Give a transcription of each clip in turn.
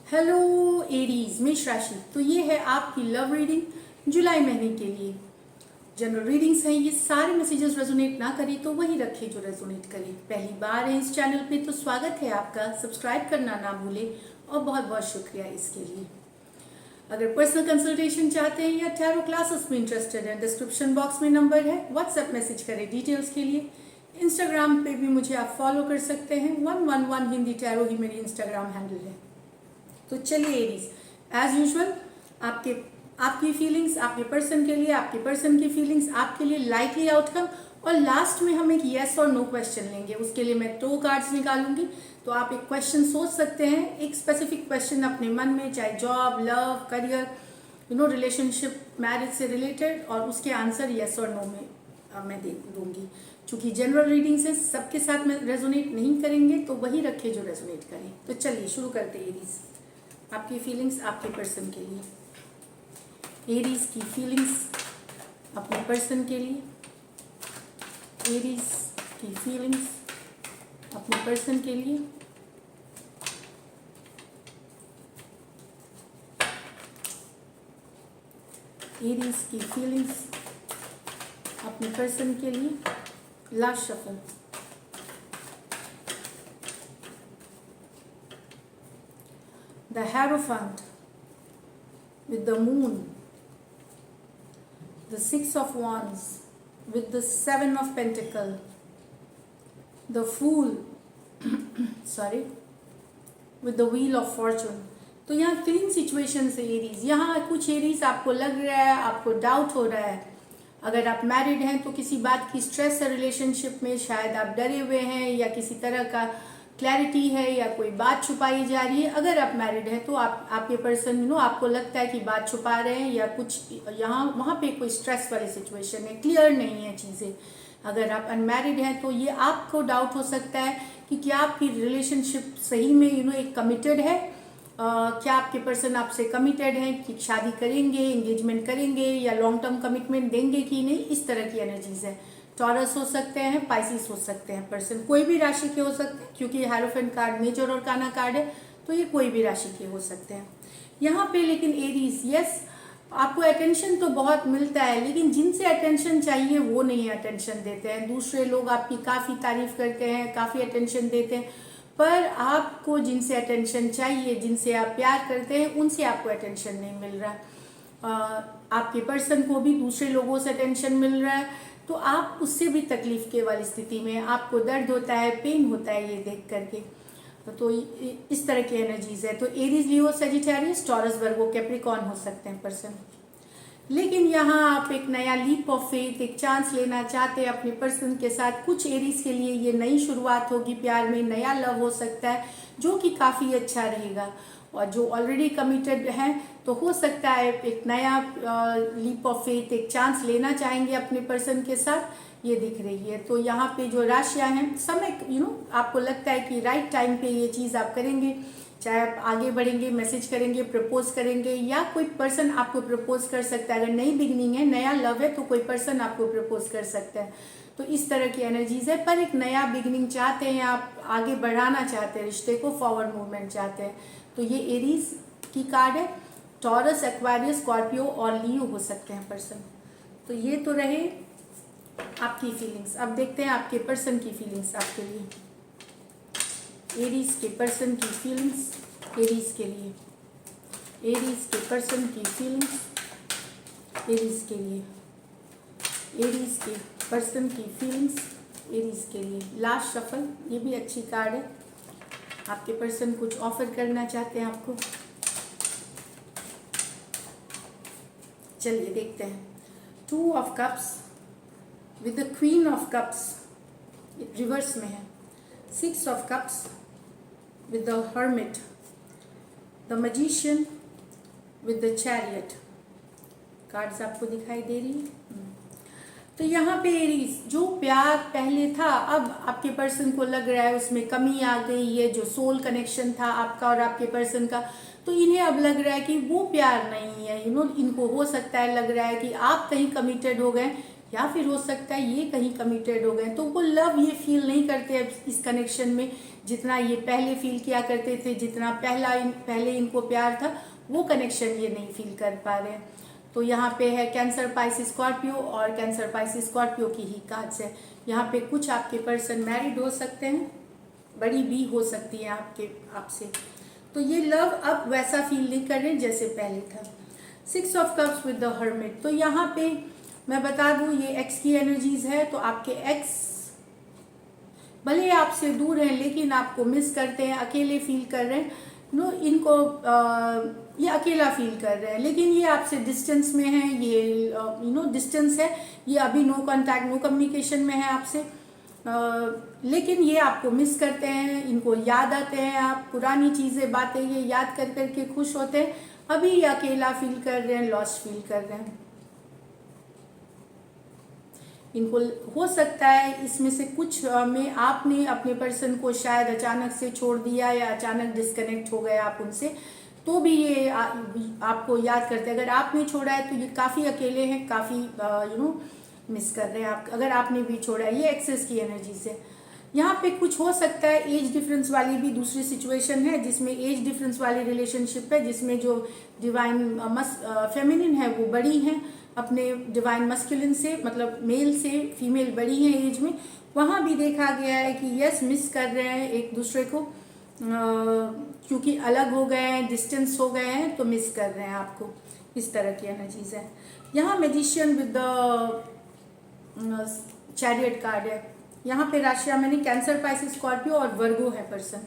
Hello Aries मेष राशि। तो ये है आपकी लव रीडिंग जुलाई महीने के लिए। जनरल रीडिंग्स हैं, ये सारे मैसेजेस रेजोनेट ना करें तो वही रखे जो रेजोनेट करें। पहली बार है इस चैनल पे तो स्वागत है आपका, सब्सक्राइब करना ना भूलें और बहुत बहुत शुक्रिया इसके लिए। अगर पर्सनल कंसल्टेशन चाहते हैं या टैरो क्लासेस में इंटरेस्टेड हैं, डिस्क्रिप्शन बॉक्स में नंबर है, व्हाट्सएप मैसेज करें डिटेल्स के लिए। इंस्टाग्राम पे भी मुझे आप फॉलो कर सकते हैं, 111 हिंदी टैरो ही मेरी इंस्टाग्राम हैंडल है। तो चलिए एरीज, एज यूजुअल आपकी फीलिंग्स आपके पर्सन के लिए, आपके पर्सन की फीलिंग्स आपके लिए, लाइकली आउटकम, और लास्ट में हम एक येस और नो क्वेश्चन लेंगे। उसके लिए मैं 2 कार्ड्स निकालूंगी, तो आप एक क्वेश्चन सोच सकते हैं, एक स्पेसिफिक क्वेश्चन अपने मन में, चाहे job, love, career, relationship, marriage से रिलेटेड, और उसके आंसर येस और नो में मैं दे दूंगी। चूंकि जनरल रीडिंग से सबके साथ में रेजोनेट नहीं करेंगे तो वही रखे जो रेजोनेट करें। तो चलिए शुरू करते हैं एरीज। आपकी फीलिंग्स आपके पर्सन के लिए। एरीज की फीलिंग्स अपने पर्सन के लिए। एरीज की फीलिंग्स अपने पर्सन के लिए। एरीज की फीलिंग्स अपने पर्सन के लिए। Last shuffle. The Hierophant with the Moon, the Six of Wands with the Seven of Pentacles, the Fool sorry with the Wheel of Fortune। तो यहाँ 3 सिचुएशन है एरीज। यहाँ कुछ एरीज आपको लग रहा है, आपको डाउट हो रहा है। अगर आप मैरिड हैं तो किसी बात की स्ट्रेस है रिलेशनशिप में, शायद आप डरे हुए हैं या किसी तरह का क्लैरिटी है या कोई बात छुपाई जा रही है। अगर आप मैरिड हैं तो आपके पर्सन आपको लगता है कि बात छुपा रहे हैं या कुछ यहाँ वहाँ पे कोई स्ट्रेस वाली सिचुएशन है, क्लियर नहीं है चीज़ें। अगर आप अनमैरिड हैं तो ये आपको डाउट हो सकता है कि क्या आपकी रिलेशनशिप सही में एक कमिटेड है। क्या आपके पर्सन आपसे कमिटेड हैं कि शादी करेंगे, एंगेजमेंट करेंगे या लॉन्ग टर्म कमिटमेंट देंगे कि नहीं, इस तरह की एनर्जीज है। टॉरस हो सकते हैं, पाइसिस हो सकते हैं पर्सन, कोई भी राशि के हो सकते हैं, क्योंकि हायरोफेंट कार्ड मेजर और काना कार्ड है तो ये कोई भी राशि के हो सकते हैं यहाँ पे। लेकिन एरीज, यस आपको अटेंशन तो बहुत मिलता है, लेकिन जिनसे अटेंशन चाहिए वो नहीं अटेंशन देते हैं। दूसरे लोग आपकी काफ़ी तारीफ करते हैं, काफ़ी अटेंशन देते हैं, पर आपको जिनसे अटेंशन चाहिए, जिनसे आप प्यार करते हैं, उनसे आपको अटेंशन नहीं मिल रहा। आपके पर्सन को भी दूसरे लोगों से अटेंशन मिल रहा है, तो आप उससे भी तकलीफ के वाली स्थिति में, आपको दर्द होता है, पेन होता है ये देख करके। तो इस तरह की एनर्जीज है। तो Aries, Leo, Sagittarius, taurus, Virgo, Capricorn हो सकते हैं पर्सन। लेकिन यहाँ आप एक नया लीप ऑफ फेथ, एक चांस लेना चाहते हैं अपने पर्सन के साथ। कुछ एरीज के लिए ये नई शुरुआत होगी, प्यार में नया लव हो सकता है जो कि काफ़ी अच्छा रहेगा। और जो ऑलरेडी कमिटेड हैं तो हो सकता है एक नया लीप ऑफ फेथ, एक चांस लेना चाहेंगे अपने पर्सन के साथ, ये दिख रही है। तो यहाँ पे जो राशियाँ हैं, समय आपको लगता है कि राइट टाइम पे ये चीज़ आप करेंगे, चाहे आप आगे बढ़ेंगे, मैसेज करेंगे, प्रपोज करेंगे, या कोई पर्सन आपको प्रपोज कर सकता है। अगर नई बिगनिंग है, नया लव है, तो कोई पर्सन आपको प्रपोज कर सकता है। तो इस तरह की एनर्जीज है। पर एक नया बिगनिंग चाहते हैं आप, आगे बढ़ाना चाहते हैं, रिश्ते को फॉरवर्ड मूवमेंट चाहते हैं, तो ये एरीज की कार्ड है। टॉरस, एक्वारियस, स्कॉर्पियो और लियो हो सकते हैं पर्सन। तो ये तो रहे आपकी फीलिंग्स। अब देखते हैं आपके पर्सन की फीलिंग्स आपके लिए। एरीज के पर्सन की फीलिंग्स एरीज के लिए। एरीज के पर्सन की फीलिंग्स एरीज के लिए। एरीज के पर्सन की फीलिंग्स एरीज के लिए। लास्ट शफल, ये भी अच्छी कार्ड है। आपके पर्सन कुछ ऑफर करना चाहते हैं आपको। चलिए देखते हैं। 2 of cups with the queen of cups, reverse में है। 6 of cups with the hermit, the magician with the chariot। Cards आपको दिखाई दे रही है। तो यहाँ पे एरीज, जो प्यार पहले था अब आपके पर्सन को लग रहा है उसमें कमी आ गई है। जो सोल कनेक्शन था आपका और आपके पर्सन का, तो इन्हें अब लग रहा है कि वो प्यार नहीं है। इनको हो सकता है लग रहा है कि आप कहीं कमिटेड हो गए, या फिर हो सकता है ये कहीं कमिटेड हो गए, तो वो लव ये फील नहीं करते अब इस कनेक्शन में जितना ये पहले फील किया करते थे, जितना पहले इनको प्यार था, वो कनेक्शन ये नहीं फील कर पा रहे हैं। तो यहाँ पे है कैंसर पाइसिस स्कॉर्पियो, और कैंसर पाइसिस स्कॉर्पियो की ही कार्ड्स है। यहाँ पे कुछ आपके पर्सन मैरिड हो सकते हैं, बड़ी भी हो सकती है आपसे। तो ये लव अब वैसा फील नहीं कर रहे जैसे पहले था। 6 of cups with the hermit, तो यहाँ पे मैं बता दूं ये एक्स की एनर्जीज है। तो आपके एक्स भले आपसे दूर हैं लेकिन आपको मिस करते हैं, अकेले फील कर रहे हैं, इनको ये अकेला फील कर रहे हैं, लेकिन ये आपसे डिस्टेंस में है, ये डिस्टेंस है, ये अभी नो कांटेक्ट नो कम्युनिकेशन में है आपसे, लेकिन ये आपको मिस करते हैं, इनको याद आते हैं, आप पुरानी चीज़ें बातें ये याद कर करके खुश होते हैं। अभी ये अकेला फील कर रहे हैं, लॉस फील कर रहे हैं। इनको हो सकता है इसमें से कुछ में आपने अपने पर्सन को शायद अचानक से छोड़ दिया या अचानक डिस्कनेक्ट हो गए आप उनसे, तो भी ये आपको याद करते हैं। अगर आपने छोड़ा है तो ये काफ़ी अकेले हैं, काफ़ी मिस कर रहे हैं आप। अगर आपने भी छोड़ा है, ये एक्सेस की एनर्जी से। यहाँ पे कुछ हो सकता है एज डिफरेंस वाली भी दूसरी सिचुएशन है, जिसमें एज डिफरेंस वाली रिलेशनशिप है, जिसमें जो डिवाइन फेमिनिन है वो बड़ी हैं अपने डिवाइन मस्कुलिन से, मतलब मेल से फीमेल बड़ी हैं एज में। वहाँ भी देखा गया है कि यस मिस कर रहे हैं एक दूसरे को, क्योंकि अलग हो गए हैं, डिस्टेंस हो गए हैं, तो मिस कर रहे हैं आपको। इस तरह की एनर्जीज है। यहाँ magician with the chariot card है। यहाँ पे राशियाँ मैंने कैंसर पाइसिस स्कॉर्पियो और वर्गो है पर्सन।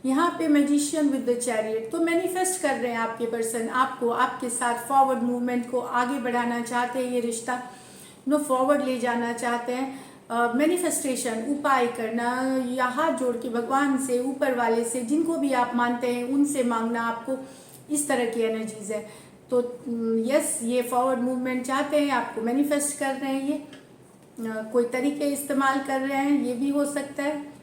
यहाँ पे मैजिशियन विद द चैरियट, तो मैनिफेस्ट कर रहे हैं आपके पर्सन आपको, आपके साथ फॉरवर्ड मूवमेंट को आगे बढ़ाना चाहते हैं, ये रिश्ता फॉरवर्ड ले जाना चाहते हैं। मैनिफेस्टेशन उपाय करना या हाथ जोड़ के भगवान से, ऊपर वाले से, जिनको भी आप मानते हैं उनसे मांगना आपको, इस तरह की एनर्जीज है। तो यस ये फॉरवर्ड मूवमेंट चाहते हैं, आपको मैनिफेस्ट कर रहे हैं, ये कोई तरीके इस्तेमाल कर रहे हैं, ये भी हो सकता है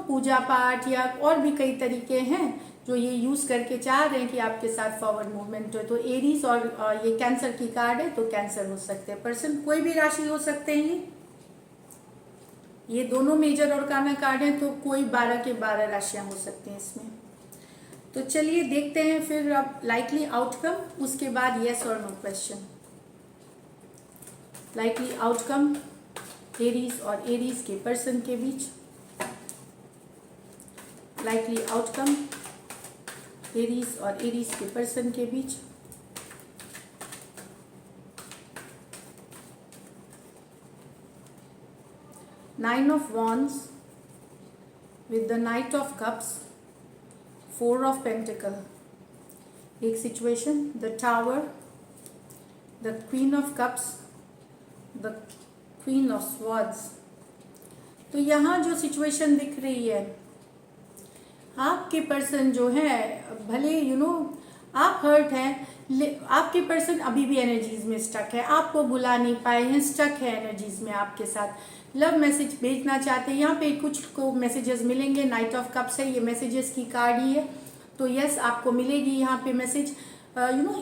पूजा पाठ या और भी कई तरीके हैं जो ये यूज़ करके चाह रहे हैं कि आपके साथ फॉरवर्ड मूवमेंट हो। तो एरीज और ये कैंसर की कार्ड है, तो कैंसर हो सकते हैं पर्सन, कोई भी राशि हो सकते हैं ये दोनों मेजर और काना कार्ड हैं, तो कोई 12 के 12 राशियां हो सकती हैं इसमें। तो चलिए देखते हैं फिर अब लाइकली आउटकम, उसके बाद यस और no question. Likely outcome Aries और एरीज के पर्सन के बीच, लाइकली आउटकम एरीज और एरीज के पर्सन के बीच। Nine of wands with the knight of cups, 4 of pentacle, एक situation, the tower, the queen of cups, the queen of swords. तो यहाँ जो सिचुएशन दिख रही है, आपके पर्सन जो है भले आप हर्ट हैं, आपके पर्सन अभी भी एनर्जीज में स्टक है, आपको बुला नहीं पाए हैं, स्टक है एनर्जीज में आपके साथ, लव मैसेज भेजना चाहते हैं। यहाँ पे कुछ को मैसेजेस मिलेंगे, नाइट ऑफ कप्स है, ये मैसेजेस की कार्ड ही है, तो यस आपको मिलेगी यहाँ पे मैसेज।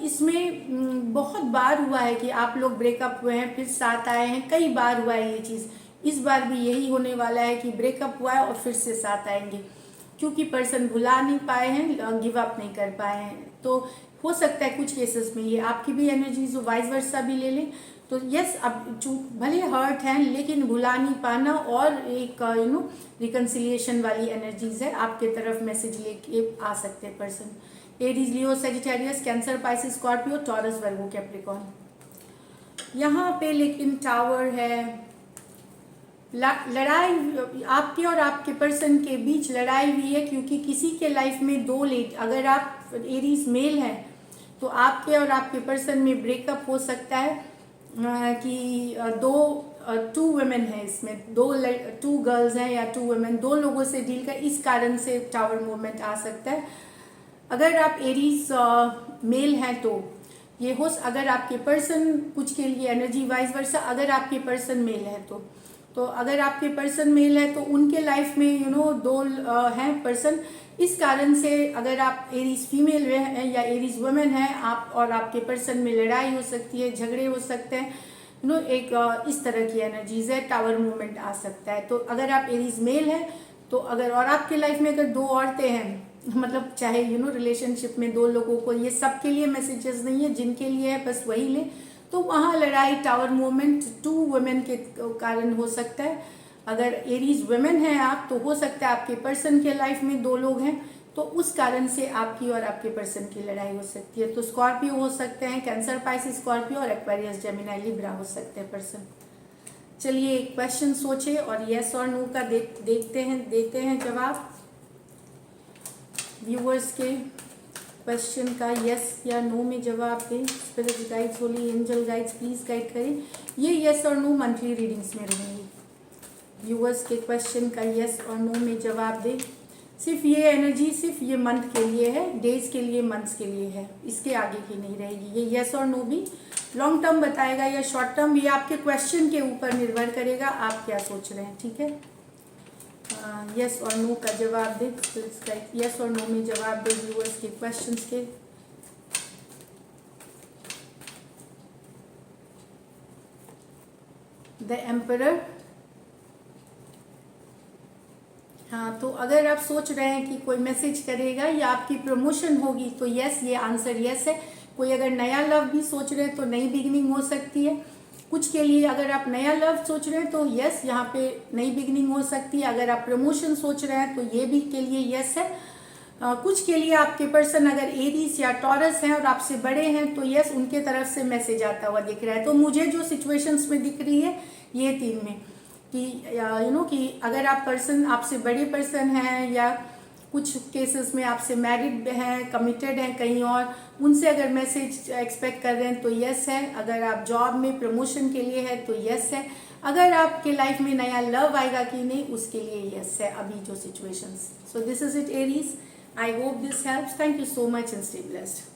इसमें बहुत बार हुआ है कि आप लोग ब्रेकअप हुए हैं फिर साथ आए हैं, कई बार हुआ है ये चीज़, इस बार भी यही होने वाला है कि ब्रेकअप हुआ है और फिर से साथ आएंगे, क्योंकि पर्सन भुला नहीं पाए हैं, गिव अप नहीं कर पाए हैं। तो हो सकता है कुछ केसेस में ये आपकी भी एनर्जीज वाइस वर्सा भी ले लें। तो यस अब भले हर्ट हैं लेकिन भुला नहीं पाना और एक रिकन्सिलिएशन वाली एनर्जीज है, आपके तरफ मैसेज लेके आ सकते हैं person. Aries, Leo, Sagittarius, Cancer, Pisces, Scorpio, Taurus, Virgo, Capricorn. यहाँ पे लेकिन टावर है, लड़ाई आपके और आपके पर्सन के बीच लड़ाई हुई है, क्योंकि किसी के लाइफ में दो लेट, अगर आप एरीज मेल हैं तो आपके और आपके पर्सन में ब्रेकअप हो सकता है कि टू वुमेन है इसमें, टू गर्ल्स हैं या टू वुमेन, दो लोगों से डील कर, इस कारण से टावर मूवमेंट आ सकता है। अगर आप एरीज मेल हैं तो ये हो, अगर आपके पर्सन कुछ के लिए एनर्जी वाइज वर्सा, अगर आपके पर्सन मेल है तो अगर आपके पर्सन मेल है तो उनके लाइफ में दो हैं पर्सन, इस कारण से अगर आप एरीज फीमेल हैं या एरीज वुमेन हैं, आप और आपके पर्सन में लड़ाई हो सकती है, झगड़े हो सकते हैं, एक इस तरह की एनर्जीज है, टावर मूवमेंट आ सकता है। तो अगर आप एरीज मेल है तो अगर, और आपके लाइफ में अगर दो औरतें हैं, मतलब चाहे रिलेशनशिप में दो लोगों को, ये सबके लिए मैसेजेस नहीं है, जिनके लिए है बस वही ले, तो वहाँ लड़ाई, टावर मूवमेंट 2 वुमेन के कारण हो सकता है। अगर एरीज वुमेन है आप, तो हो सकता है आपके पर्सन के लाइफ में दो लोग हैं, तो उस कारण से आपकी और आपके पर्सन की लड़ाई हो सकती है। तो स्कॉर्पियो हो सकते हैं, कैंसर, पाइसिस, स्कॉर्पियो, और एक्वेरियस, जेमिनी, लिब्रा हो सकते हैं पर्सन। चलिए एक क्वेश्चन सोचे और यस और नो का देखते हैं, देते हैं जवाब। व्यूअर्स के क्वेश्चन का यस या नो में जवाब दें। Spirit guides, Holi angel guides please guide करें। ये यस और नो मंथली रीडिंग्स में रहेंगी। व्यूअर्स के क्वेश्चन का यस और नो में जवाब दें। सिर्फ ये एनर्जी सिर्फ ये मंथ के लिए है, डेज के लिए, मंथ्स के लिए है, इसके आगे की नहीं रहेगी। ये यस और नो भी लॉन्ग टर्म बताएगा या शॉर्ट टर्म, ये आपके क्वेश्चन के ऊपर निर्भर करेगा, आप क्या सोच रहे हैं। ठीक है, यस और नो का जवाब दे। यस और नो में जवाब दे व्यूअर्स के क्वेश्चंस के। The emperor. हाँ, तो अगर आप सोच रहे हैं कि कोई मैसेज करेगा या आपकी प्रमोशन होगी तो यस, ये आंसर यस है। कोई अगर नया लव भी सोच रहे हैं तो नई बिगिनिंग हो सकती है। कुछ के लिए अगर आप नया लव सोच रहे हैं तो यस, यहाँ पे नई बिगिनिंग हो सकती है। अगर आप प्रमोशन सोच रहे हैं तो ये भी के लिए यस है। कुछ के लिए आपके पर्सन अगर एरीज या टॉरस हैं और आपसे बड़े हैं तो यस, उनके तरफ से मैसेज आता हुआ दिख रहा है। तो मुझे जो सिचुएशंस में दिख रही है ये 3 में कि कि अगर आप पर्सन, आपसे बड़े पर्सन हैं या कुछ केसेस में आपसे मैरिड हैं, कमिटेड हैं कहीं और, उनसे अगर मैसेज एक्सपेक्ट कर रहे हैं तो यस है। अगर आप जॉब में प्रमोशन के लिए है तो यस है। अगर आपके लाइफ में नया लव आएगा कि नहीं, उसके लिए यस है अभी जो situations. So this is it Aries. I hope this helps. Thank you so much and stay blessed.